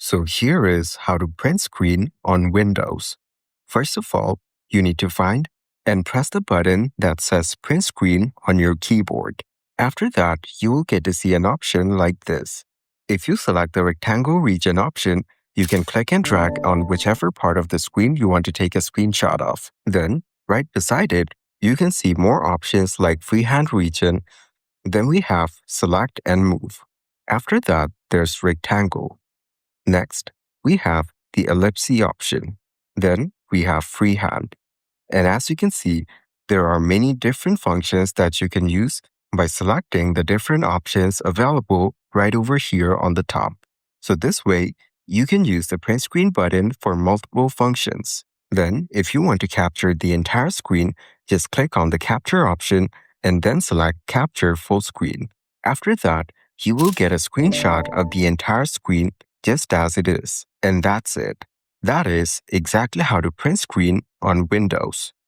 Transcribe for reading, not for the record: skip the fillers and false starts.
So here is how to print screen on Windows. First of all, you need to find and press the button that says print screen on your keyboard. After that, you will get to see an option like this. If you select the rectangle region option, you can click and drag on whichever part of the screen you want to take a screenshot of. Then, right beside it, you can see more options like freehand region. Then we have select and move. After that, there's rectangle. Next, we have the ellipse option. Then we have freehand. And as you can see, there are many different functions that you can use by selecting the different options available right over here on the top. So this way, you can use the print screen button for multiple functions. Then, if you want to capture the entire screen, just click on the capture option and then select capture full screen. After that, you will get a screenshot of the entire screen just as it is. And that's it. That is exactly how to print screen on Windows.